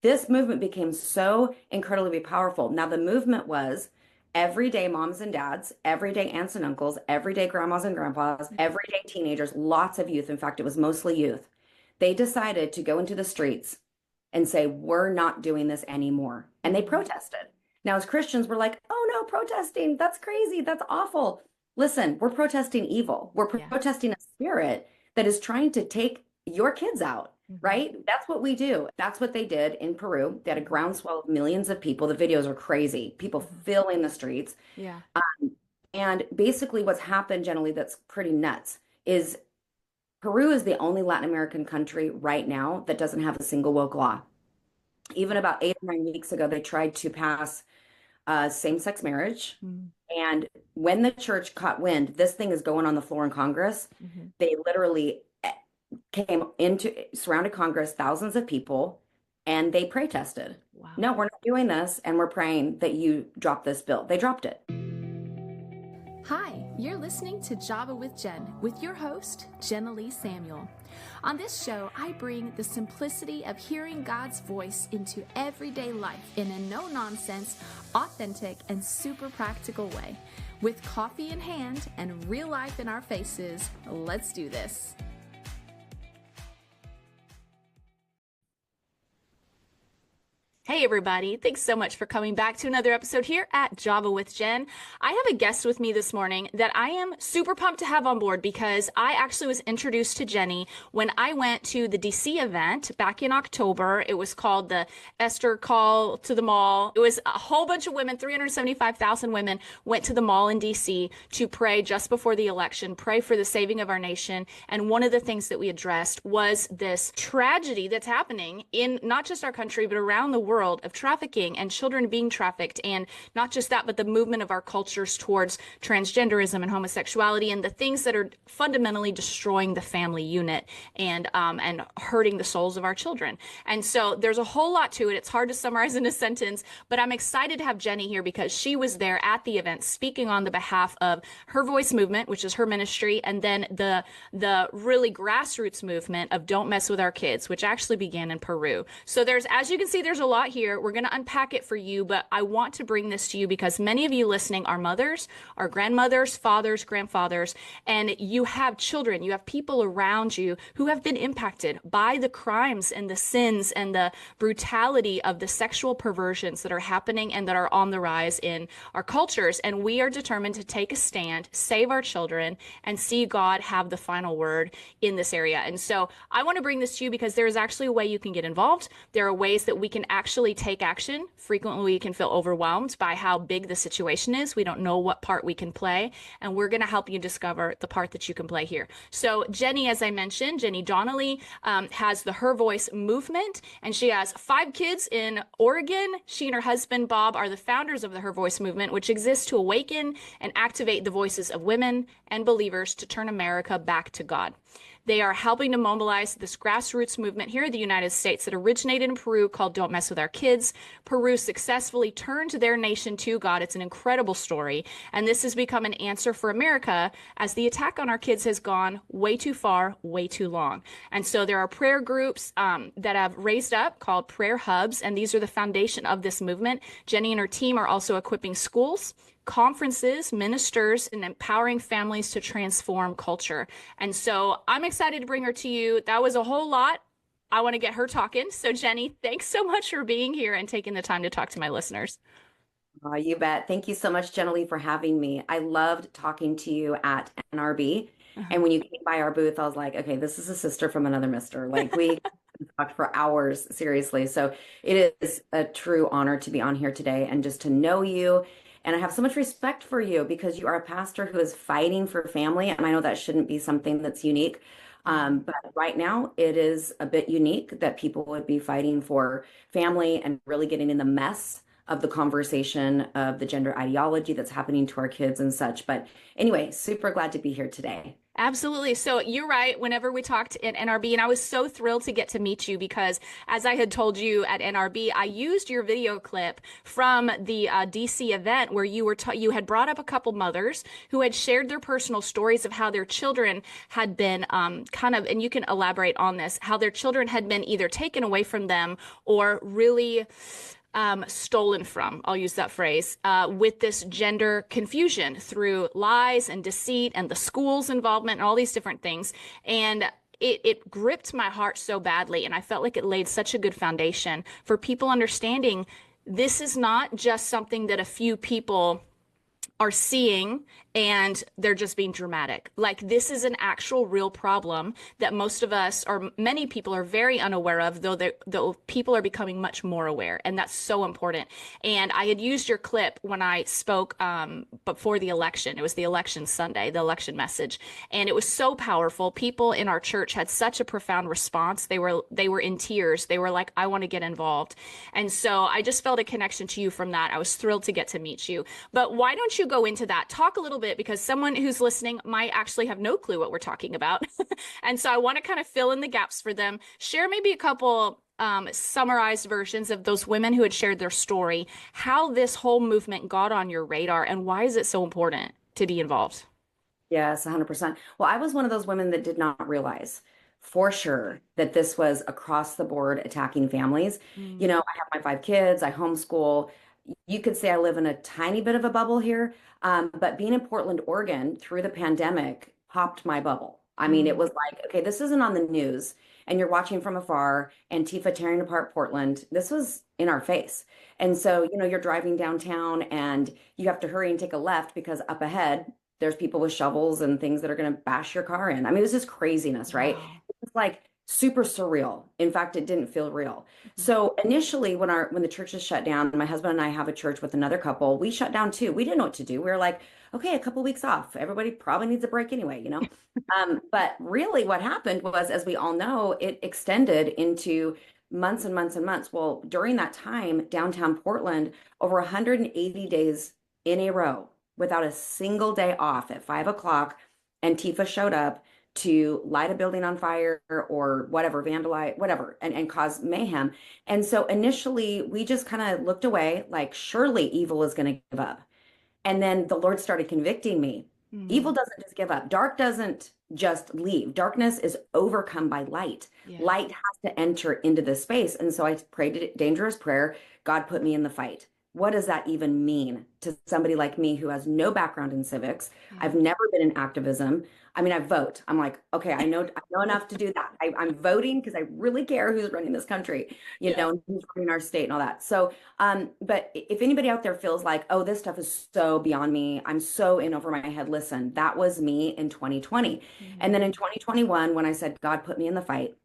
This movement became so incredibly powerful. Now, the movement was everyday moms and dads, everyday aunts and uncles, everyday grandmas and grandpas, everyday teenagers, lots of youth. In fact, it was mostly youth. They decided to go into the streets and say, we're not doing this anymore. And they Mhm. protested. Now, as Christians, we're like, oh no, protesting, that's crazy, that's awful. Listen, we're protesting evil. We're Yeah. protesting a spirit that is trying to take your kids out, Mhm. right? That's what we do. That's what they did in Peru. They had a Mhm. groundswell of millions of people. The videos are crazy, people Mhm. filling the streets. Yeah. And basically, what's happened generally that's pretty nuts is Peru is the only Latin American country right now that doesn't have a single woke law. Even Wow. about 8 or 9 weeks ago, they tried to pass same-sex marriage. Mhm. And when the church caught wind, this thing is going on the floor in Congress. Mhm. They literally came into, surrounded Congress, thousands of people, and they protested. Wow. No, we're not doing this, and we're praying that you drop this bill. They dropped it. Hi, you're listening to Java with Jen with your host, Jenny Samuel. On this show, I bring the simplicity of hearing God's voice into everyday life in a no-nonsense, authentic, and super practical way. With coffee in hand and real life in our faces, let's do this. Hey everybody, thanks so much for coming back to another episode here at Java with Jen. I have a guest with me this morning that I am super pumped to have on board because I actually was introduced to Jenny when I went to the DC event back in October. It was called the Esther Call to the Mall. It was a whole bunch of women, 375,000 women went to the mall in DC to pray just before the election, pray for the saving of our nation. And one of the things that we addressed was this tragedy that's happening in not just our country, but around the world of trafficking and children being trafficked. And not just that, but the movement of our cultures towards transgenderism and homosexuality and the things that are fundamentally destroying the family unit and hurting the souls of our children. And so there's a whole lot to it. It's hard to summarize in a sentence, but I'm excited to have Jenny here because she was there at the event speaking on the behalf of Her Voice Movement, which is her ministry, and then the really grassroots movement of Don't Mess with Our Kids, which actually began in Peru. So there's, as you can see, there's a lot here. We're going to unpack it for you, but I want to bring this to you because many of you listening are mothers, are grandmothers, fathers, grandfathers, and you have children, you have people around you who have been impacted by the crimes and the sins and the brutality of the sexual perversions that are happening and that are on the rise in our cultures. And we are determined to take a stand, save our children, and see God have the final word in this area. And so I want to bring this to you because there is actually a way you can get involved. There are ways that we can actually take action. Frequently, we can feel overwhelmed by how big the situation is. We don't know what part we can play, and we're going to help you discover the part that you can play here. So Jenny, as I mentioned, Jenny Donnelly has the Her Voice movement, and she has 5 kids in Oregon. She and her husband, Bob, are the founders of the Her Voice movement, which exists to awaken and activate the voices of women and believers to turn America back to God. They are helping to mobilize this grassroots movement here in the United States that originated in Peru called Don't Mess with Our Kids. Peru successfully turned their nation to God. It's an incredible story. And this has become an answer for America as the attack on our kids has gone way too far, way too long. And so there are prayer groups that have raised up called prayer hubs. And these are the foundation of this movement. Jenny and her team are also equipping schools, conferences, ministers, and empowering families to transform culture. And so I'm excited to bring her to you. That was a whole lot. I want to get her talking. So Jenny, thanks so much for being here and taking the time to talk to my listeners. You bet. Thank you so much, Jenny, for having me. I loved talking to you at NRB. Uh-huh. And when you came by our booth, I was like, okay, this is a sister from another mister. Like we talked for hours, seriously. So it is a true honor to be on here today and just to know you. And I have so much respect for you because you are a pastor who is fighting for family. And I know that shouldn't be something that's unique. Mhm. But right now, it is a bit unique that people would be fighting for family and really getting in the mess of the conversation of the gender ideology that's happening to our kids and such. But anyway, super glad to be here today. Absolutely. So you're right. Whenever we talked in NRB, and I was so thrilled to get to meet you because, as I had told you at NRB, I used your video clip from the DC event where you had brought up a couple mothers who had shared their personal stories of how their children had been and you can elaborate on this, how their children had been either taken away from them or really stolen from, I'll use that phrase, with this gender confusion through lies and deceit and the school's involvement and all these different things. And it gripped my heart so badly. And I felt like it laid such a good foundation for people understanding this is not just something that a few people are seeing and they're just being dramatic. Like this is an actual real problem that most of us or many people are very unaware of, though people are becoming much more aware. And that's so important. And I had used your clip when I spoke before the election. It was the election Sunday, the election message. And it was so powerful. People in our church had such a profound response. They were in tears. They were like, I want to get involved. And so I just felt a connection to you from that. I was thrilled to get to meet you. But why don't you go into that? Talk a little bit because someone who's listening might actually have no clue what we're talking about. And so I want to kind of fill in the gaps for them. Share maybe a couple summarized versions of those women who had shared their story, how this whole movement got on your radar, and why is it so important to be involved? Yes, 100%. Well, I was one of those women that did not realize for sure that this was across the board attacking families. Mm. I have my 5 kids, I homeschool. You could say I live in a tiny bit of a bubble here, but being in Portland, Oregon through the pandemic popped my bubble. I mean, it Mm. was like, okay, this isn't on the news, and you're watching from afar, Antifa tearing apart Portland. This was in our face. And so, you're driving downtown and you have to hurry and take a left because up ahead, there's people with shovels and things that are going to bash your car in. I mean, it was just craziness, right? Wow. It's like super surreal. In fact, it didn't feel real. Mhm. So initially, when the churches shut down, my husband and I have a church with another couple. We shut down too. We didn't know what to do. We were like, okay, a couple weeks off. Everybody probably needs a break anyway. But really, what happened was, as we all know, it extended into months and months and months. Well, during that time, downtown Portland, over 180 days in a row, without a single day off at 5 o'clock, Antifa showed up to light a building on fire or whatever, vandalize, whatever, and cause mayhem. And so initially, we just kind of looked away, like, surely evil is going to give up. And then the Lord started convicting me. Evil Mm. doesn't just give up. Dark doesn't just leave. Darkness is overcome by light. Yeah. Light has to enter into this space. And so I prayed a dangerous prayer. God put me in the fight. What does that even mean to somebody like me who has no background in civics? Yeah. I've never been in activism. I mean, I vote. I'm like, okay, I know enough to do that. I'm voting because I really care who's running this country, Yeah. and who's running our state and all that. So but if anybody out there feels like, oh, this stuff is so beyond me, I'm so in over my head, listen, that was me in 2020. And Mhm. then in 2021, when I said, God put me in the fight,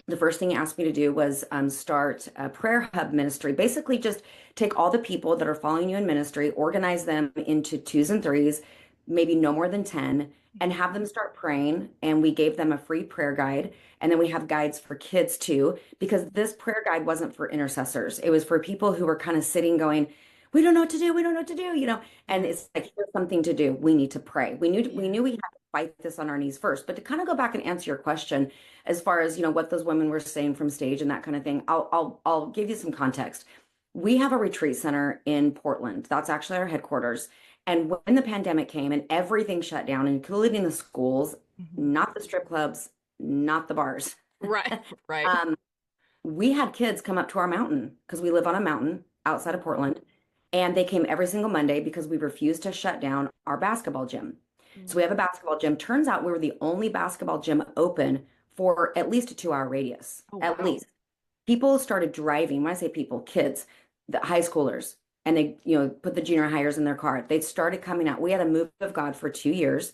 the first thing he asked me to do was start a prayer hub ministry. Basically, just take all the people that are following you in ministry, organize them into twos and threes, maybe no more than 10, and have them start praying. And we gave them a free prayer guide. And then we have guides for kids too, because this prayer guide wasn't for intercessors. It was for people who were kind of sitting going, we don't know what to do. We don't know what to do. And Yeah. it's like, here's something to do. We need to pray. We Yeah. knew we had to fight this on our knees first. But to kind of go back and answer your question, as far as what those women were saying from stage and that kind of thing, I'll give you some context. We have a retreat center in Portland. That's actually our headquarters. And when the pandemic came and everything shut down, including the schools, Mhm. not the strip clubs, not the bars, Right. Right. um, we had kids come up to our mountain because we live on a mountain outside of Portland. And they came every single Monday because we refused to shut down our basketball gym. So we Mm. have a basketball gym. Turns out we were the only basketball gym open for at least a 2 hour radius, Oh, at wow. least. People started driving. When I say people, kids, the high schoolers, and they, put the junior hires in their car. They started coming out. We had a move of God for 2 years,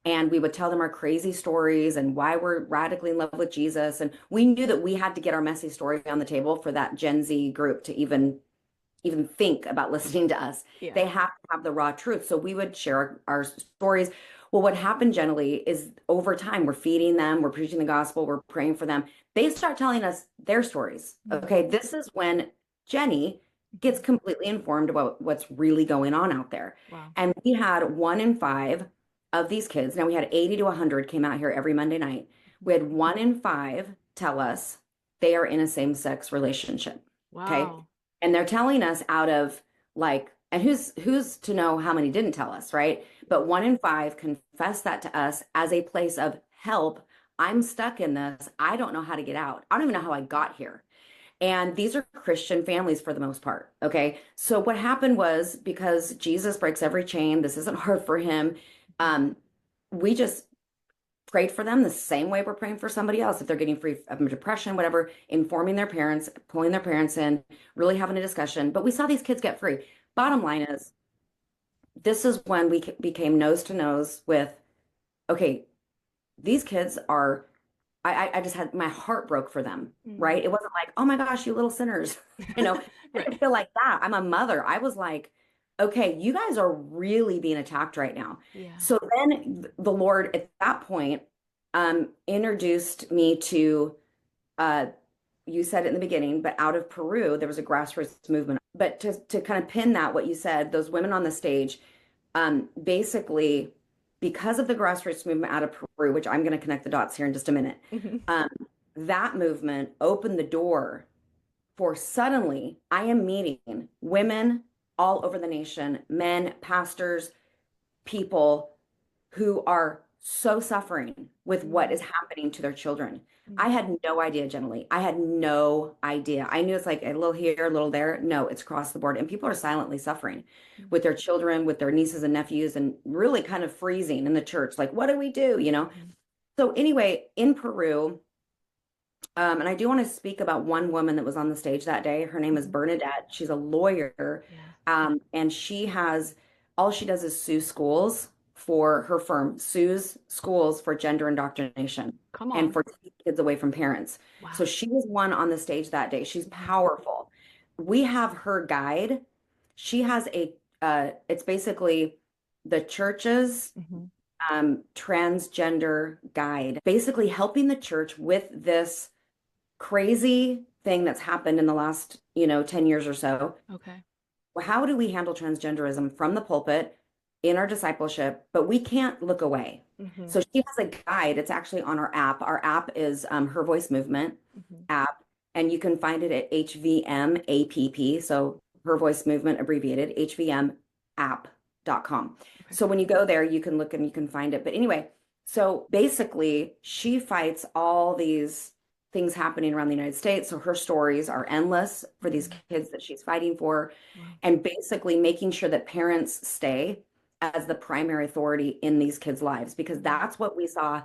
and we would tell them our crazy stories and why we're radically in love with Jesus. And we knew that we had to get our messy story on the table for that Gen Z group to even think about listening to us. Yeah. They have to have the raw truth. So we would share our stories. Well, what happened generally is over time, we're feeding them, we're preaching the gospel, we're praying for them. They start telling us their stories. Mhm. Okay, this is when Jenny gets completely informed about what's really going on out there. Wow. And we had 1 in 5 of these kids, now we had 80 to 100 came out here every Monday night. We had 1 in 5 tell us they are in a same-sex relationship. Okay. Wow. And they're telling us out of like, and who's to know how many didn't tell us, right? But 1 in 5 confess that to us as a place of help. I'm stuck in this. I don't know how to get out. I don't even know how I got here. And these are Christian families for the most part. Okay. So what happened was because Jesus breaks every chain, this isn't hard for him. Um, we just prayed for them the same way we're praying for somebody else. If they're getting free of depression, whatever, informing their parents, pulling their parents in, really having a discussion. But we saw these kids get free. Bottom line is, this is when we became nose to nose with, okay, these kids are I just had my heart broke for them, Mm. right? It wasn't like, oh my gosh, you little sinners. You know, I didn't Right. feel like that. I'm a mother. I was like, okay, you guys are really being attacked right now. Yeah. So then the Lord at that point introduced me to uh you said it in the beginning, but out of Peru, there was a grassroots movement. But to kind of pin that, what you said, those women on the stage, basically, because of the grassroots movement out of Peru, which I'm going to connect the dots here in just a minute, Mhm. um, that movement opened the door for suddenly I am meeting women all over the nation, men, pastors, people who are so suffering with what is Mm. happening to their children. I Mm. had no idea, Jenny. I had no idea. I knew it's like a little here, a little there. No, it's across the board. And people are silently suffering Mm. with their children, with their nieces and nephews, and really kind of freezing in the church. Like, what do we do? You know? Mhm. So, anyway, in Peru, and I do want to speak about one woman that was on the stage that day. Her name is Mhm. Bernadette. She's a lawyer, Yeah. and she has all she does is sue schools for her firm, sues schools for gender indoctrination Come and on. for taking kids away from parents. So Wow. she was one on the stage that day. She's Mhm. powerful. We have her guide. She has it's basically the church's Mhm. transgender guide, basically helping the church with this crazy thing that's happened in the last, 10 years or so. Okay. Well, how do we handle transgenderism from the pulpit in our discipleship? But we can't look away. Mhm. So she has a guide. It's actually on our app. Our app is Her Voice Movement Mhm. app, and you can find it at HVMAPP. So Her Voice Movement abbreviated, HVMapp.com. Okay. So when you go there, you can look and you can find it. But anyway, so basically, she fights all these things happening around the United States. So her stories are endless for these Mhm. kids that she's fighting for, Wow. and basically making sure that parents stay as the primary authority in these kids' lives, because Mhm. that's what we saw.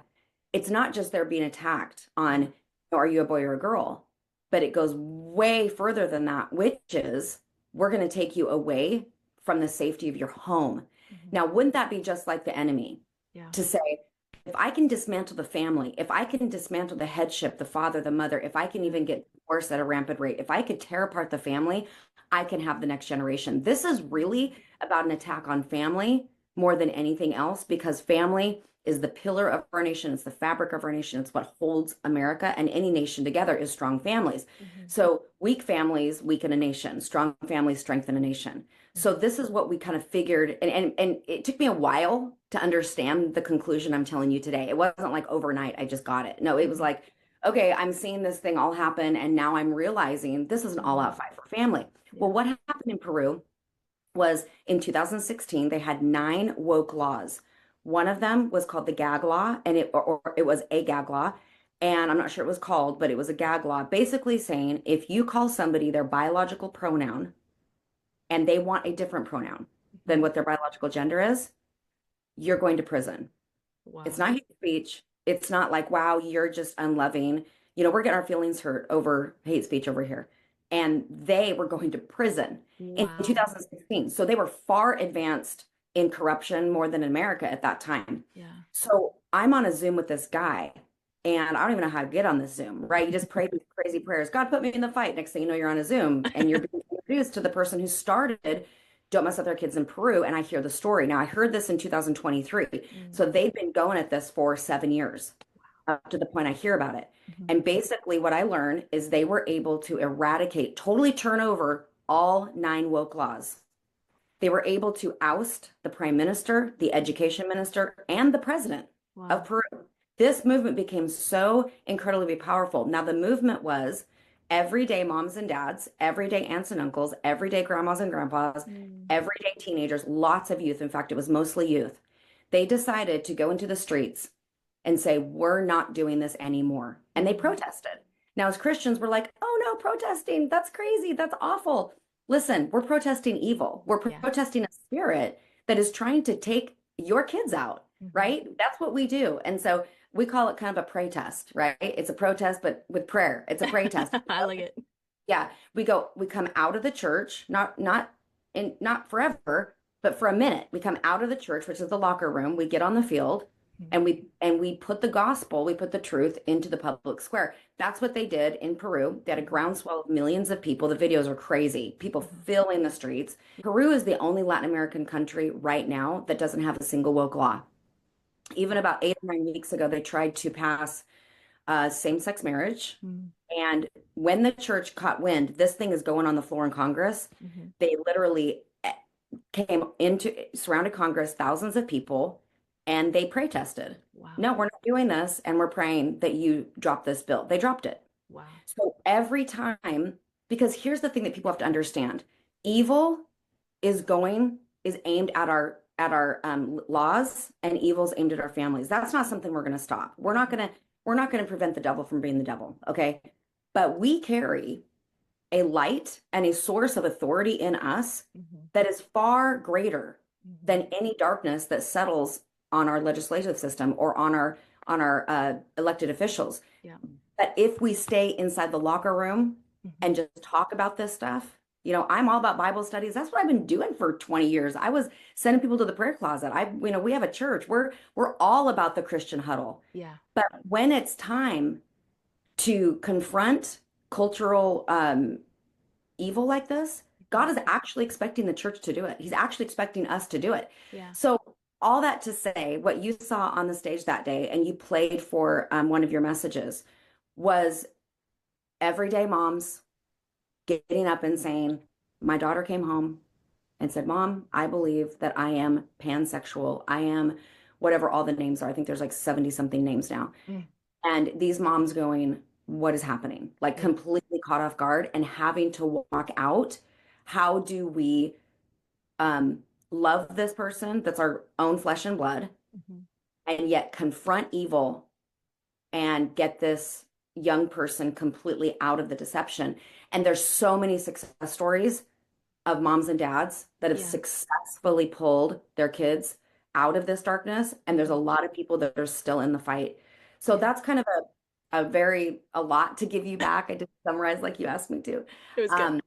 It's not just they're being attacked Yeah. on, are you a boy or a girl? But it goes way further than that, which is we're going to take you away from the safety of your home. Mhm. Now, wouldn't that be just like the enemy Yeah. to say, if I can dismantle the family, if I can dismantle the headship, the father, the mother, if I can Yeah. even get divorced at a rampant rate, if I could tear apart the family, I can have the next generation. This is Mhm. really about an attack on family more than anything else, because family is the pillar of our nation. It's the fabric of our nation. It's what holds America and any nation together is strong families. Mhm. So weak families weaken a nation. Strong families strengthen a nation. So Mhm. this is what we kind of figured, and it took me a while to understand the conclusion I'm telling you today. It wasn't like overnight I just got it. No, it was Mhm. like, okay, I'm seeing this thing all happen, and now I'm realizing this is an Mhm. all-out fight for family. Well, Yeah. what happened in Peru was in 2016, they had 9 woke laws. One of them was called the gag law, and or it was a gag law. And I'm not sure it was called, but it was a gag law, basically saying if you call somebody their biological pronoun and they want a different pronoun than Mhm. what their biological gender is, you're going to prison. It's Wow. not hate speech. It's not like, wow, you're just unloving. We're getting our feelings hurt over hate speech over here. And they were going to prison in Wow. 2016. So they were far advanced in corruption more than in America at that time. Yeah. So I'm on a Zoom with this guy, and I don't even know how to get on this Zoom, right? You just pray these crazy prayers. God put me in the fight. Next thing you know, you're on a Zoom and you're being introduced to the person who started Don't Mess With Their Kids in Peru. And I hear the story. Now, I heard this in 2023. Mm. So they've been going at this for 7 years, up to the point I hear about it. Mhm. And basically, what I learned is they were able to eradicate, totally turn over all 9 woke laws. They were able to oust the prime minister, the education minister, and the president of Wow. Peru. This movement became so incredibly powerful. Now, the movement was everyday moms and dads, everyday aunts and uncles, everyday grandmas and grandpas, Mm. everyday teenagers, lots of youth. In fact, it was mostly youth. They decided to go into the streets and say, we're not doing this anymore. And they Mm. protested. Now, as Christians, we're like, oh no, protesting, that's crazy, that's awful. Listen, we're protesting evil. We're Yeah. protesting a spirit that is trying to take your kids out, Hmm. right? That's what we do. And so we call it kind of a pray test, right? It's a protest, but with prayer. It's a pray test. I like it. Yeah, we come out of the church, not forever, but for a minute. We come out of the church, which is the locker room. We get on the field Mhm. and we put the gospel, we put the truth into the public square. That's what they did in Peru. They had a groundswell of millions of people. The videos are crazy. People Mhm. filling the streets. Peru is the only Latin American country right now that doesn't have a single woke law. Even Wow. about 8 or 9 weeks ago, they tried to pass same-sex marriage. Mm. And when the church caught wind, this thing is going on the floor in Congress. Mhm. They literally came into, surrounded Congress, thousands of people, and they protested. Wow. No, we're not doing this, and we're praying that you drop this bill. They dropped it. Wow. So every time, because here's the thing that people have to understand, evil is aimed at our laws, and evil's aimed at our families. That's not something we're going to stop. We're not going to prevent the devil from being the devil, okay? But we carry a light and a source of authority in us Mhm. that is far greater Mhm. than any darkness that settles on our legislative system or on our elected officials. Yeah. But if we stay inside the locker room Mhm. and just talk about this stuff, I'm all about Bible studies. That's what I've been doing for 20 years. I was sending people to the prayer closet. We have a church. We're all about the Christian huddle. Yeah. But when it's time to confront cultural evil like this, Mhm. God is actually expecting the church to do it. He's actually expecting us to do it. Yeah. So, all that to say, what you saw on the stage that day and you played for one of your messages was everyday moms getting up and saying, my daughter came home and said, Mom, I believe that I am pansexual. I am whatever all the names are. I think there's like 70 something names now. Mm. And these moms going, what is happening? Like Yeah. completely caught off guard and having to walk out. How do we um, love this person that's our own flesh and blood Mhm. and yet confront evil and get this young person completely out of the deception? And there's so many success stories of moms and dads that have Yeah. successfully pulled their kids out of this darkness. And there's a Mhm. lot of people that are still in the fight. So Yeah. that's kind of a lot to give you back. I did summarize like you asked me to. It was good. Um,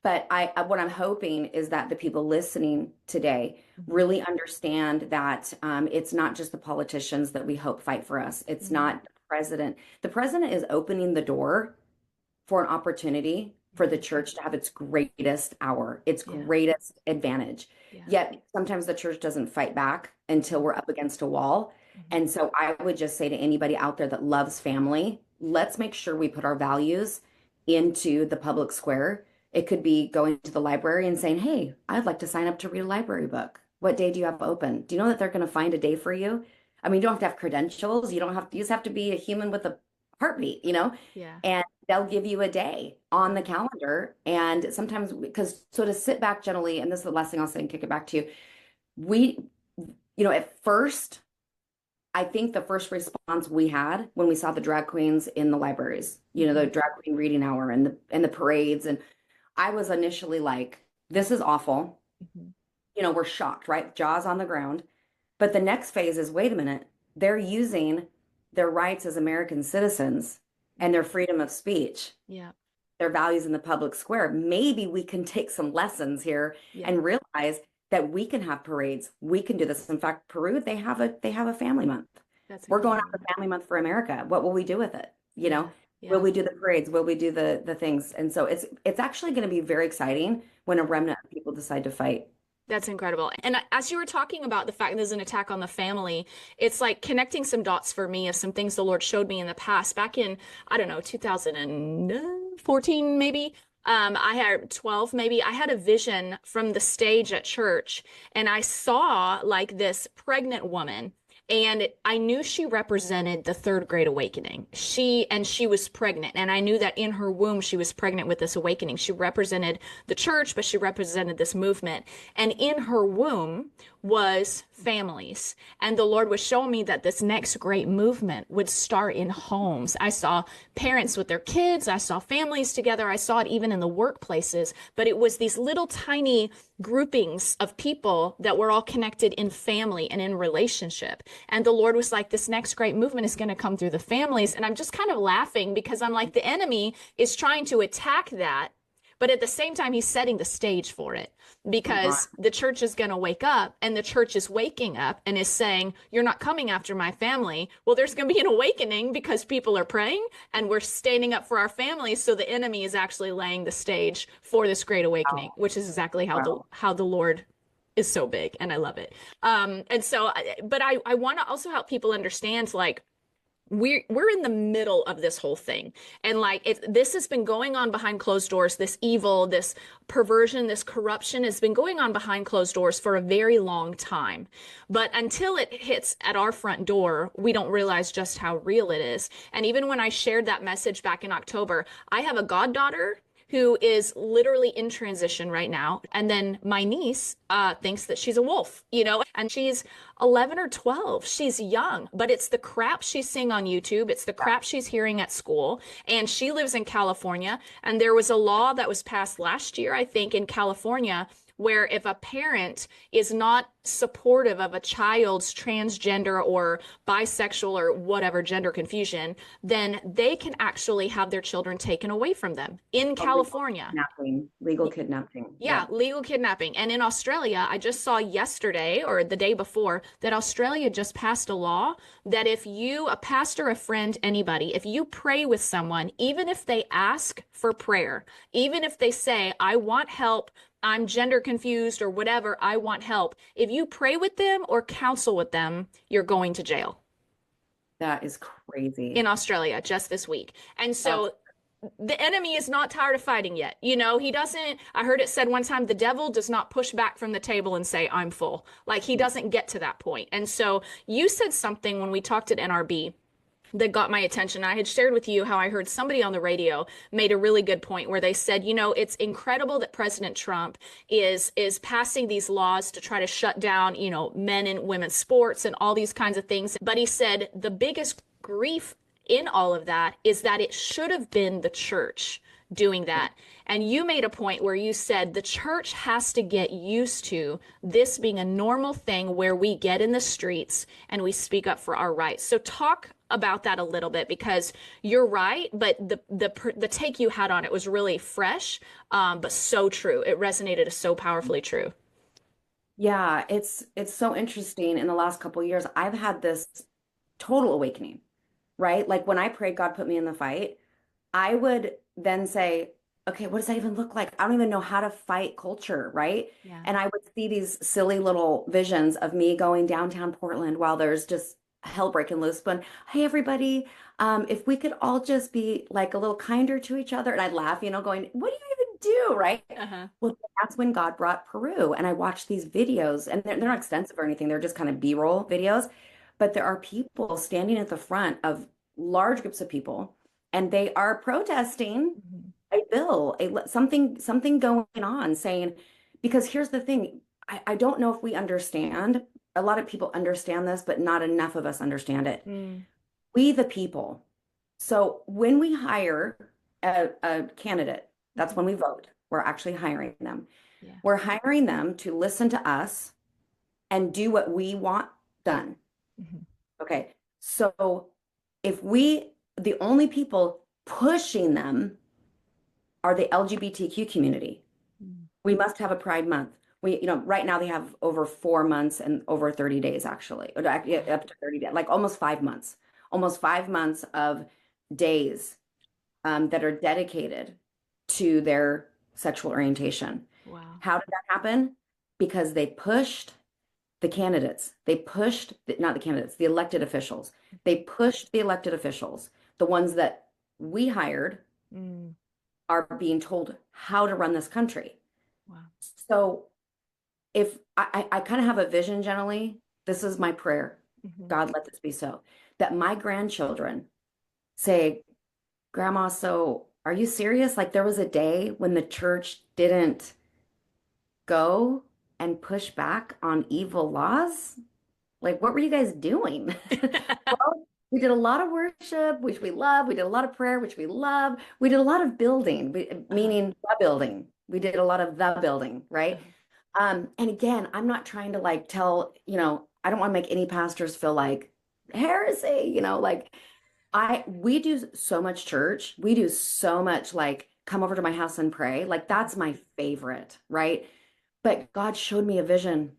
but what I'm hoping is that the people listening today Mhm. really understand that it's not just the politicians that we hope fight for us. It's Mhm. not the president. The president is opening the door for an opportunity for the Mhm. church to have its greatest hour, its Yeah. greatest advantage. Yeah. Yet sometimes the church doesn't fight back until Mhm. we're up against a wall. Mhm. And so I would just say to anybody out there that loves family, let's make sure we put our values into the public square. It could be going to the library and saying, Hey, I'd like to sign up to read a library book. What day do you have open? Do you know that they're going to find a day for you? I mean, you don't have to have credentials. You just have to be a human with a heartbeat. Yeah. And they'll give you a day on the Mhm. calendar. And sometimes, because so to sit back generally, and this is the last thing I'll say and kick it back to you, we, at first, I think the first response we had when we saw the drag queens in the libraries, the Mhm. drag queen reading hour and the parades, and I was initially like, this is awful. Mhm. We're shocked, right? Jaws on the ground. But the next phase is, wait a minute, they're using their rights as American citizens and Mhm. their freedom of speech, Yeah. their values in the public square. Maybe we can take some lessons here Yeah. and realize that we can have parades. We can do this. In fact, Peru, they have a family month. That's We're going out incredible. for family month for America. What will we do with it? Yeah. Will Yeah. we do the parades? Will we do the things? And so it's actually going to be very exciting when a remnant of people decide to fight. That's incredible. And as you were talking about the fact there's an attack on the family, it's like connecting some dots for me of some things the Lord showed me in the past, back in, I don't know, 2014 maybe. I had 12 maybe. I had a vision from the stage at church, and I saw like this pregnant woman. And I knew she represented the third great awakening. She was pregnant, and I knew that in her womb she was pregnant with this awakening. She represented the church, but she represented this movement. And in her womb was families. And the Lord was showing me that this next great movement would start in homes. I saw parents with their kids, I saw families together, I saw it even in the workplaces, but it was these little tiny groupings of people that were all connected in family and in relationship. And the Lord was like, this next great movement is going to come through the families. And I'm just kind of laughing because I'm like, the enemy is trying to attack that. But at the same time, he's setting the stage for it Oh God. because the church is going to wake up, and the church is waking up and is saying, you're not coming after my family. Well, there's going to be an awakening because people are praying and we're standing up for our families. So the enemy is actually laying the stage for this great awakening, Wow. which is exactly Wow. how the Lord is so big. And I love it. And so, but I want to also help people understand like, we're in the middle of this whole thing, and like this has been going on behind closed doors. This evil, this perversion, this corruption has been going on behind closed doors for a very long time, but until it hits at our front door, we don't realize just how real it is. And even when I shared that message back in October, I have a goddaughter who is literally in transition right now. And then my niece thinks that she's a wolf, and she's 11 or 12. She's young, but it's the crap she's seeing on YouTube. It's the crap she's hearing at school. And she lives in California. And there was a law that was passed last year, I think, in California, where if a parent is not supportive of a child's transgender or bisexual or whatever gender confusion, then they can actually have their children taken away from them in Oh, legal California. kidnapping. Legal kidnapping. Yeah, Yep. legal kidnapping. And in Australia, I just saw yesterday or the day before that Australia just passed a law that if you, a pastor, a friend, anybody, if you pray with someone, even if they ask for prayer, even if they say, I want help, I'm gender confused or whatever, I want help, if you pray with them or counsel with them, you're going to jail That is crazy. in Australia just this week. And That's so the enemy is not tired of fighting yet. He doesn't, I heard it said one time, the devil does not push back from the table and say, I'm full. Like he doesn't get to that point. And so you said something when we talked at NRB that got my attention. I had shared with you how I heard somebody on the radio made a really good point where they said, it's incredible that President Trump is passing these laws to try to shut down, men and women's sports and all these kinds of things. But he said the biggest grief in all of that is that it should have been the church doing that. And you made a point where you said the church has to get used to this being a normal thing where we get in the streets and we speak up for our rights. So talk about that a little bit because you're right, but the take you had on it was really fresh, but so true. It resonated as so powerfully true. yeah, it's so interesting. In the last couple of years, I've had this total awakening, right? Like when I prayed, God put me in the fight, I would then say, okay, what does that even look like? I don't even know how to fight culture, right? Yeah. And I would see these silly little visions of me going downtown Portland while there's just hell breaking loose. But hey, everybody, if we could all just be like a little kinder to each other. And I'd laugh, going, what do you even do, right? Uh-huh. Well, that's when God brought Peru. And I watched these videos, and they're not extensive or anything. They're just kind of B-roll videos. But there are people standing at the front of large groups of people, and they are protesting Mhm. a bill, something going on, saying, because here's the thing, I don't know if we understand. A lot of people understand this, but not enough of us understand it. Mm. We, the people. So when we hire a candidate, that's Mhm. when we vote. We're actually hiring them. Yeah. We're hiring them to listen to us and do what we want done. Mhm. Okay. So if the only people pushing them are the LGBTQ community, Mm. we must have a Pride Month. Right now they have over 4 months and over 30 days, actually, or Wow. up to 30 days, like almost 5 months of days that are dedicated to their sexual orientation. Wow. How did that happen? Because they pushed the candidates. They pushed, not the candidates, the elected officials. They pushed the elected officials, the ones that we hired, Mm. are being told how to run this country. Wow. So if I kind of have a vision, generally, this is my prayer. Hmm. God, let this be so, that my grandchildren say, Grandma, so are you serious? Like there was a day when the church didn't go and push back on evil laws? Like, what were you guys doing? Well, we did a lot of worship, which we love. We did a lot of prayer, which we love. We did a lot of building, Uh-huh. meaning the building. We did a lot of the building, right? Uh-huh. And again, I'm not trying to like tell, I don't want to make any pastors feel like heresy, like we do so much church. We do so much like come over to my house and pray. Like that's my favorite, right? But God showed me a vision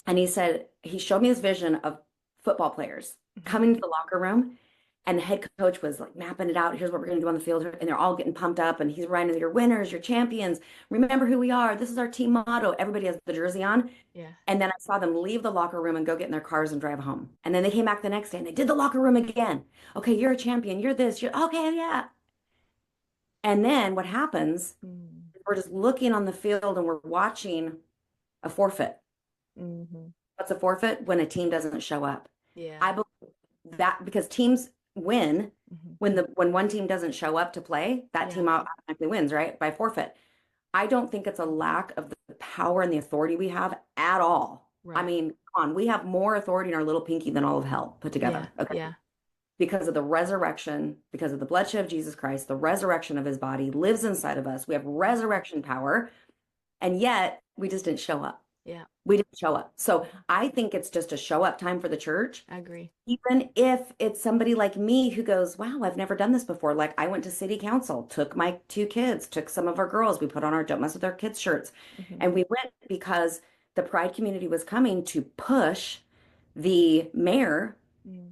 and he showed me this vision of football players Hmm. coming to the locker room, and the head coach was like mapping it out. Here's what we're going to do on the field. And they're all getting pumped up. And he's writing, "You're winners, you're champions. Remember who we are. This is our team motto." Everybody has the jersey on. Yeah. And then I saw them leave the locker room and go get in their cars and drive home. And then they came back the next day and they did the locker room again. "Okay, you're a champion. You're this. You're okay. Yeah." And then what happens, Mm. we're just looking on the field and we're watching a forfeit. Hmm. What's a forfeit? When a team doesn't show up. Yeah. I believe that because teams win Hmm. when one team doesn't show up to play, that Yeah. team automatically wins, right? By forfeit. I don't think it's a lack of the power and the authority we have at all. I Right. mean, come on, we have more authority in our little pinky than all of hell put Yeah. together. Okay. Yeah. Because of the resurrection, because of the bloodshed of Jesus Christ, the resurrection of his body lives inside of us. We have resurrection power, and yet we just didn't show up. Yeah. We didn't show up. So I think it's just a show up time for the church. I agree. Even if it's somebody like me who goes, wow, I've never done this before. Like I went to city council, took my two kids, took some of our girls, we put on our Don't Mess with Our Kids shirts. Hmm. And we went because the Pride community was coming to push the mayor Mm.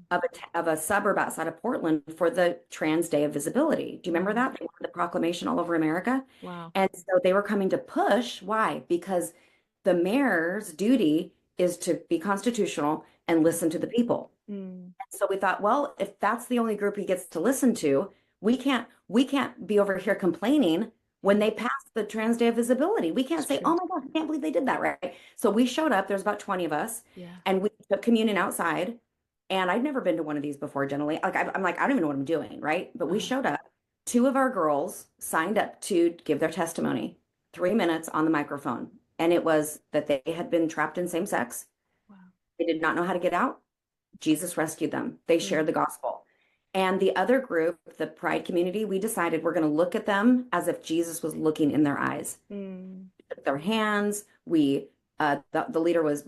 of a suburb outside of Portland for the Trans Day of Visibility. Do you remember Wow. that? They wanted the proclamation all over America. Wow. And so they were coming to push. Why? Because the mayor's duty is to be constitutional and listen to the people. Mm. So we thought, well, if that's the only group he gets to listen to, we can't be over here complaining when they pass the Trans Day of Visibility. We can't It's say, true. "Oh my God, I can't believe they did that," right? So we showed up. There's about 20 of us, Yeah. and we took communion outside. And I'd never been to one of these before, generally. Like I'm like, I don't even know what I'm doing, right? But we Uh-huh. showed up. Two of our girls signed up to give their testimony, 3 minutes on the microphone. And it was that they had been trapped in same sex. Wow. They did not know how to get out. Jesus rescued them. They shared Mm. the gospel. And the other group, the Pride community, we decided we're going to look at them as if Jesus was looking in their eyes. Mm. We took their hands. The leader was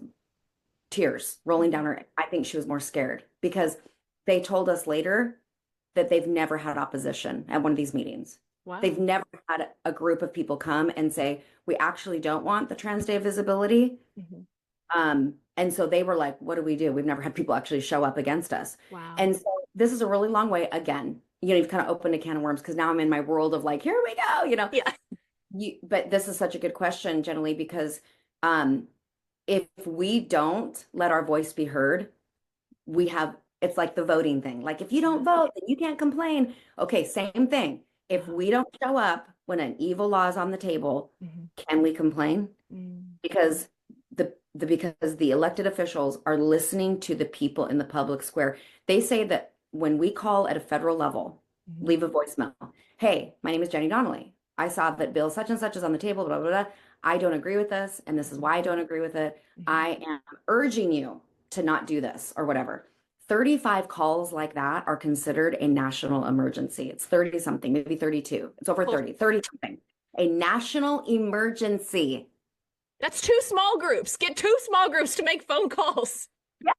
tears rolling down Mhm. her. I think she was more scared because they told us later that they've never had opposition at one of these meetings. They've Wow. never had a group of people come and say, we actually don't want the Trans Day of Visibility. Hmm. And so they were like, what do we do? We've never had people actually show up against us. Wow. And so this is a really long way. Again, you've kind of opened a can of worms because now I'm in my world of like, here we go. Yeah. But this is such a good question, generally, because um, if we don't let our voice be heard, it's like the voting thing. Like if you Yeah. don't vote, then you can't complain. Okay, same thing. If Uh-huh. we don't show up when an evil law is on the table, Hmm. can we complain? Mm. Because because the elected officials are listening to the people in the public square. They say that when we call at a federal level, Mhm. leave a voicemail. Hey, my name is Jenny Donnelly. I saw that bill such and such is on the table, blah, blah, blah. I don't agree with this, and this is why I don't agree with it. Mhm. I am urging you to not do this or whatever. 35 calls like that are considered a national emergency. It's 30 something, maybe 32. It's over Well, 30 something. A national emergency. that's two small groups. Get two small groups to make phone calls. Yeah.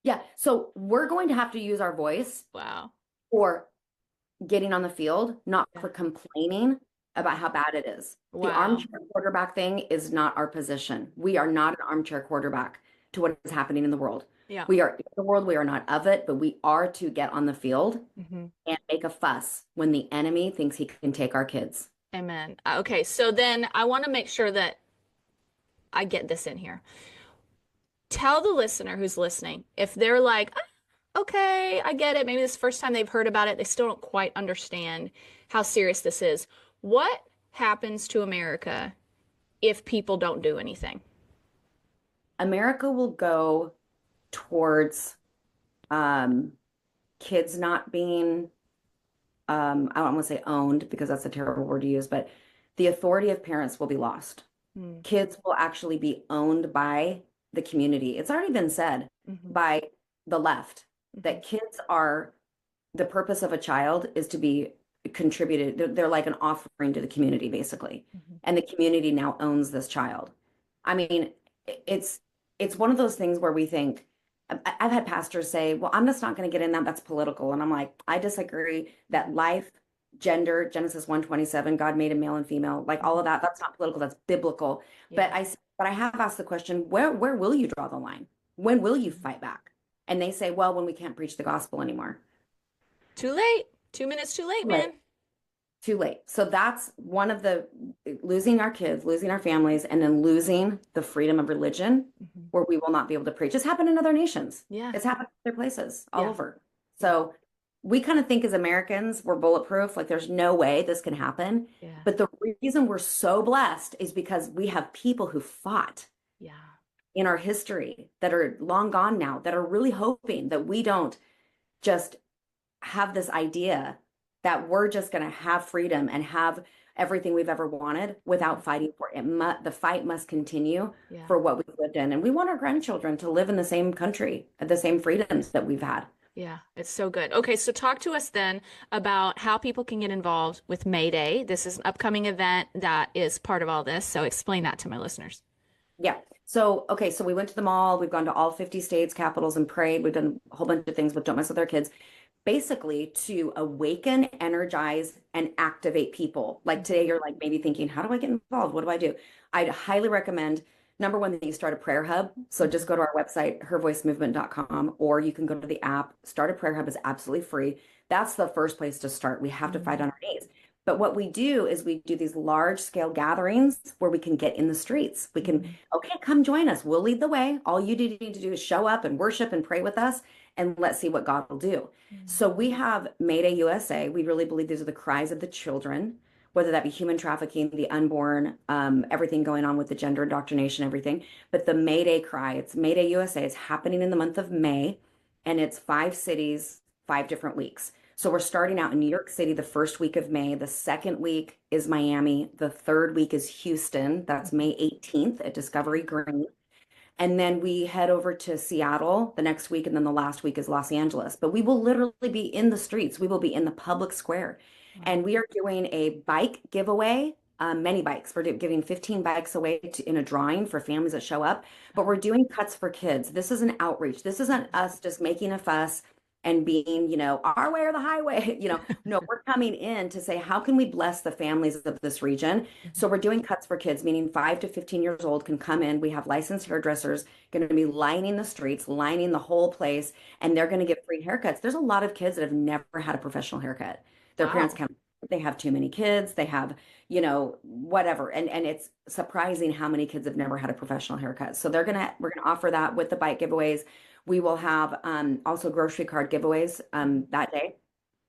Yeah. So we're going to have to use our voice Wow. for getting on the field, not Yeah. for complaining about how bad it is. The Wow. armchair quarterback thing is not our position. We are not an armchair quarterback to what is happening in the world. Yeah. We are in the world, we are not of it, but we are to get on the field Hmm. and make a fuss when the enemy thinks he can take our kids. Amen. Okay, so then I want to make sure that I get this in here. Tell the listener who's listening if they're like, "Ah, okay, I get it. Maybe this is the first time they've heard about it. They still don't quite understand how serious this is. What happens to America if people don't do anything? America will go towards um, kids not being, I don't want to say owned because that's a terrible word to use, but the authority of parents will be lost. Mm-hmm. Kids will actually be owned by the community. It's already been said Mm-hmm. by the left that kids are the purpose of a child is to be contributed. They're like an offering to the community, basically. Mm-hmm. And the community now owns this child. I mean, it's it's one of those things where we think I've had pastors say, "Well, I'm just not going to get in that. That's political." And I'm like, I disagree that life, gender, Genesis 1:27, God made a male and female, like all of that, that's not political, that's biblical. Yeah. But I have asked the question, where will you draw the line? When will you fight back? And they say, well, when we can't preach the gospel anymore. Too late. 2 minutes too late, Right. man. Too late. So that's one of the losing our kids, losing our families, and then losing the freedom of religion Mm-hmm. where we will not be able to preach. It's happened in other nations. Yeah. It's happened in other places all Yeah. over. Yeah. So we kind of think as Americans, we're bulletproof. Like there's no way this can happen. Yeah. But the reason we're so blessed is because we have people who fought Yeah. in our history that are long gone now, that are really hoping that we don't just have this idea that we're just going to have freedom and have everything we've ever wanted without fighting for it. The fight must continue Yeah. for what we've lived in. And we want our grandchildren to live in the same country, the same freedoms that we've had. Yeah, it's so good. Okay, so talk to us then about how people can get involved with MayDay. This is an upcoming event that is part of all this. So explain that to my listeners. Yeah. So, okay, so we went to the mall. We've gone to all 50 states, capitals, and prayed. We've done a whole bunch of things with Don't Mess With Our Kids, basically to awaken, energize, and activate people. Like today, you're like maybe thinking, how do I get involved? What do I do? I'd highly recommend, number one, that you start a prayer hub. So just go to our website, hervoicemovement.com, or you can go to the app. Start a prayer hub is absolutely free. That's the first place to start. We have to fight on our knees. But what we do is we do these large scale gatherings where we can get in the streets. We can, okay, come join us. We'll lead the way. All you need to do is show up and worship and pray with us, and let's see what God will do. So we have MayDay USA. We really believe these are the cries of the children, whether that be human trafficking, the unborn, everything going on with the gender indoctrination, everything. But the MayDay cry, it's MayDay USA. It's happening in the month of May, and it's 5 cities, 5 different weeks. So we're starting out in New York City the first week of May. The second week is Miami. The third week is Houston. That's May 18th at Discovery Green. And then we head over to Seattle the next week, and then the last week is Los Angeles. But we will literally be in the streets. We will be in the public square. And we are doing a bike giveaway, many bikes. We're giving 15 bikes away in a drawing for families that show up. But we're doing cuts for kids. This is an outreach. This isn't us just making a fuss and being, our way or the highway. No, we're coming in to say, how can we bless the families of this region? So we're doing cuts for kids, meaning 5 to 15 years old can come in. We have licensed hairdressers going to be lining the streets, lining the whole place, and they're going to get free haircuts. There's a lot of kids that have never had a professional haircut. Their parents Wow. can't, they have too many kids, they have, whatever. And it's surprising how many kids have never had a professional haircut. So we're gonna offer that with the bike giveaways. We will have also grocery card giveaways that day.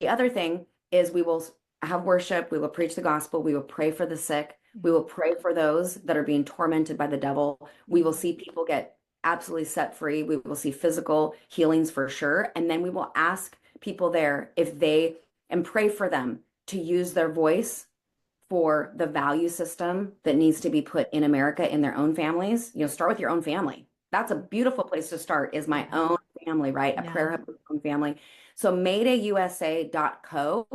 The other thing is we will have worship, we will preach the gospel, we will pray for the sick, we will pray for those that are being tormented by the devil. We will see people get absolutely set free. We will see physical healings for sure. And then we will ask people there if they, and pray for them to use their voice for the value system that needs to be put in America in their own families. Start with your own family. That's a beautiful place to start, is my own family, right? A Yeah. prayer hub with your own family. So maydayusa.co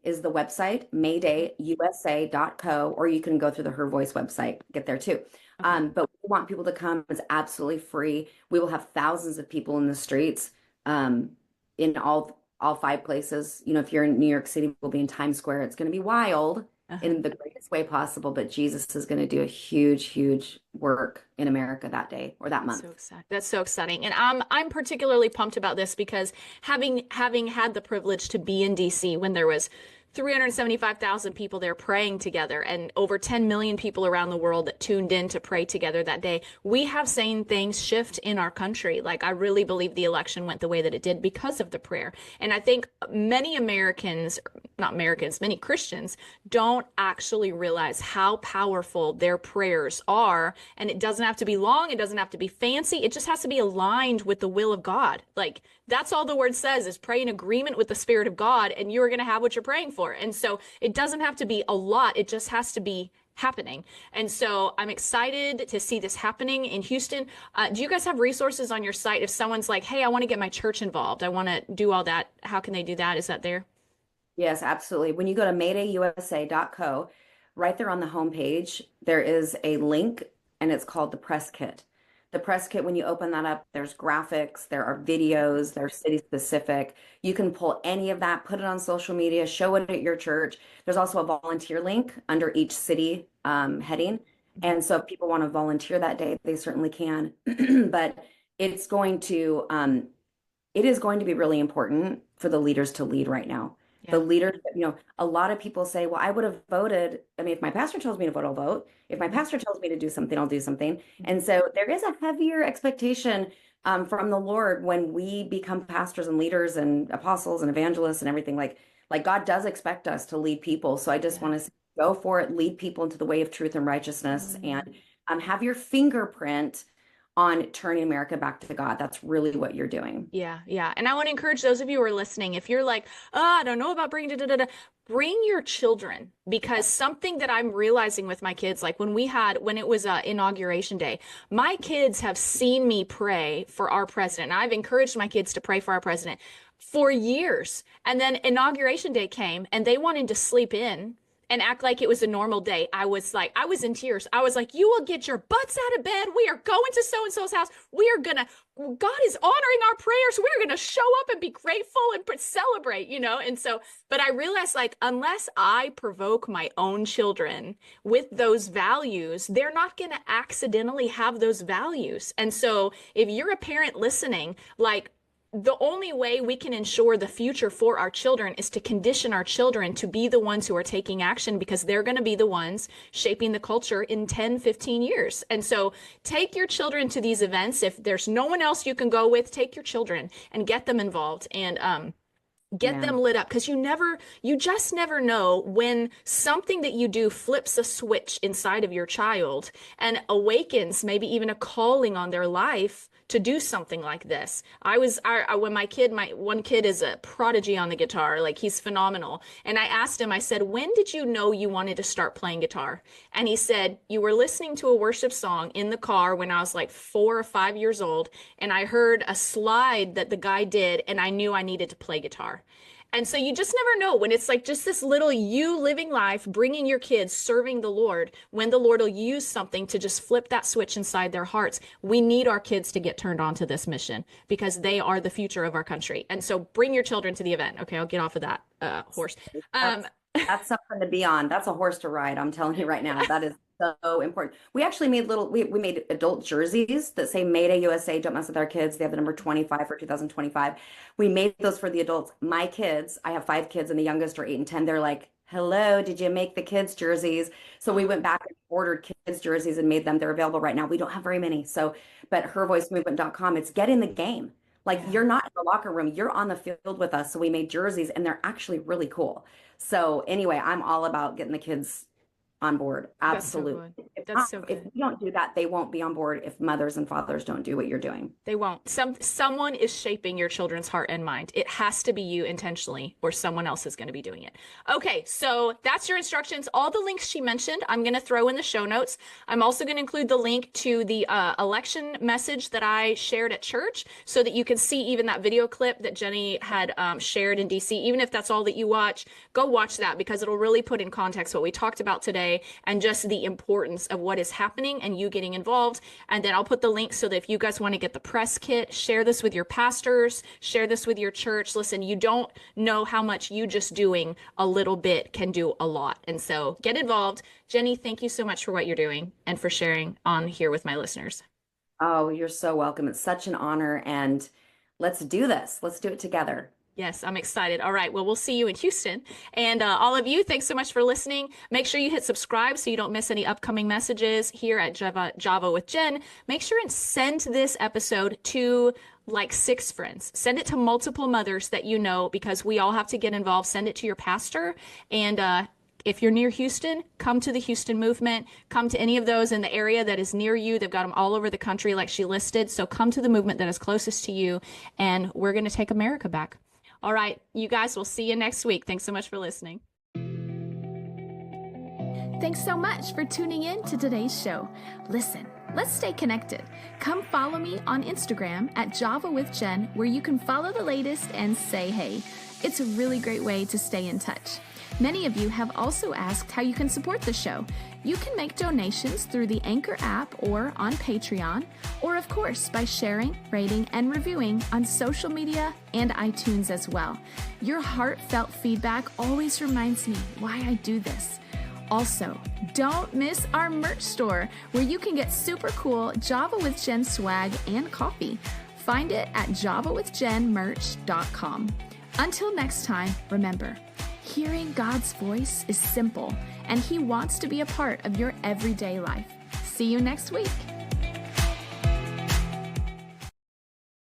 is the website, maydayusa.co, or you can go through the Her Voice website, get there too. Okay. But we want people to come. It's absolutely free. We will have thousands of people in the streets in all 5 places. If you're in New York City, we'll be in Times Square. It's going to be wild Uh-huh. in the greatest way possible, but Jesus is going to do a huge, huge work in America that day or that month. So exciting. That's so exciting. And I'm particularly pumped about this because having had the privilege to be in DC when there was 375,000 people there praying together and over 10 million people around the world that tuned in to pray together that day. We have seen things shift in our country. Like, I really believe the election went the way that it did because of the prayer. And I think many Americans, not Americans, many Christians don't actually realize how powerful their prayers are. And it doesn't have to be long. It doesn't have to be fancy. It just has to be aligned with the will of God. Like, that's all the word says, is pray in agreement with the Spirit of God, and you're going to have what you're praying for. And so it doesn't have to be a lot. It just has to be happening. And so I'm excited to see this happening in Houston. Do you guys have resources on your site? If someone's like, hey, I want to get my church involved, I want to do all that, how can they do that? Is that there? Yes, absolutely. When you go to maydayusa.co, right there on the homepage, there is a link and it's called the press kit. The press kit, when you open that up, there's graphics, there are videos, they're city specific. You can pull any of that, put it on social media, show it at your church. There's also a volunteer link under each city heading. And so if people want to volunteer that day, they certainly can. But it's going to it is going to be really important for the leaders to lead right now. The Yeah. leaders, a lot of people say, well, I would have voted. I mean, if my pastor tells me to vote, I'll vote. If my pastor tells me to do something, I'll do something. And so there is a heavier expectation from the Lord when we become pastors and leaders and apostles and evangelists and everything. Like God does expect us to lead people. So I just Yeah. want to say, go for it, lead people into the way of truth and righteousness, and have your fingerprint on turning America back to God. That's really what you're doing. Yeah, yeah. And I want to encourage those of you who are listening, if you're like, oh, I don't know about bringing da, da, da, da, bring your children, because something that I'm realizing with my kids, like when it was inauguration day, my kids have seen me pray for our president. I've encouraged my kids to pray for our president for years. And then inauguration day came and they wanted to sleep in and act like it was a normal day. I was in tears. I was like, you will get your butts out of bed. We are going to so and so's house. God is honoring our prayers. We're going to show up and be grateful and celebrate, And so, but I realized, like, unless I provoke my own children with those values, they're not going to accidentally have those values. And so, if you're a parent listening, like, the only way we can ensure the future for our children is to condition our children to be the ones who are taking action, because they're going to be the ones shaping the culture in 10, 15 years. And so take your children to these events. If there's no one else you can go with, take your children and get them involved and get them Amen. lit up, because you just never know when something that you do flips a switch inside of your child and awakens maybe even a calling on their life to do something like this. When my one kid is a prodigy on the guitar, like, he's phenomenal. And I asked him, I said, when did you know you wanted to start playing guitar? And he said, you were listening to a worship song in the car when I was like 4 or 5 years old. And I heard a slide that the guy did, and I knew I needed to play guitar. And so you just never know when it's like just this little you living life, bringing your kids, serving the Lord, when the Lord will use something to just flip that switch inside their hearts. We need our kids to get turned on to this mission, because they are the future of our country. And so bring your children to the event. Okay, I'll get off of that horse. Um, That's something to be on. That's a horse to ride. I'm telling you right now. That is so important. We actually made we made adult jerseys that say MayDay USA, don't mess with our kids. They have the number 25 for 2025. We made those for the adults. My kids, I have 5 kids and the youngest are 8 and 10. They're like, hello, did you make the kids jerseys? So we went back and ordered kids jerseys and made them. They're available right now. We don't have very many. So, but hervoicemovement.com, it's get in the game. Like, yeah. you're not in the locker room, you're on the field with us. So we made jerseys and they're actually really cool. So anyway, I'm all about getting the kids on board. That's so good. Absolutely. That's so If good. you don't do that, they won't be on board if mothers and fathers don't do what you're doing. They won't. Someone is shaping your children's heart and mind. It has to be you intentionally, or someone else is going to be doing it. Okay, so that's your instructions. All the links she mentioned, I'm going to throw in the show notes. I'm also going to include the link to the election message that I shared at church, so that you can see even that video clip that Jenny had shared in DC. Even if that's all that you watch, go watch that, because it'll really put in context what we talked about today and just the importance of what is happening and you getting involved. And then I'll put the link so that if you guys want to get the press kit, share this with your pastors, share this with your church. Listen, you don't know how much you just doing a little bit can do a lot. And so get involved. Jenny, thank you so much for what you're doing and for sharing on here with my listeners. Oh, you're so welcome. It's such an honor. And let's do this. Let's do it together. Yes, I'm excited. All right. Well, we'll see you in Houston. And all of you, thanks so much for listening. Make sure you hit subscribe so you don't miss any upcoming messages here at Java with Jen. Make sure and send this episode to like 6 friends. Send it to multiple mothers that you know because we all have to get involved. Send it to your pastor. And if you're near Houston, come to the Houston movement. Come to any of those in the area that is near you. They've got them all over the country, like she listed. So come to the movement that is closest to you, and we're going to take America back. All right, you guys, we'll see you next week. Thanks so much for listening. Thanks so much for tuning in to today's show. Listen, let's stay connected. Come follow me on Instagram at Java with Jen, where you can follow the latest and say hey. It's a really great way to stay in touch. Many of you have also asked how you can support the show. You can make donations through the Anchor app or on Patreon, or of course by sharing, rating, and reviewing on social media and iTunes as well. Your heartfelt feedback always reminds me why I do this. Also, don't miss our merch store where you can get super cool Java with Jen swag and coffee. Find it at javawithjenmerch.com. Until next time, remember, hearing God's voice is simple, and He wants to be a part of your everyday life. See you next week.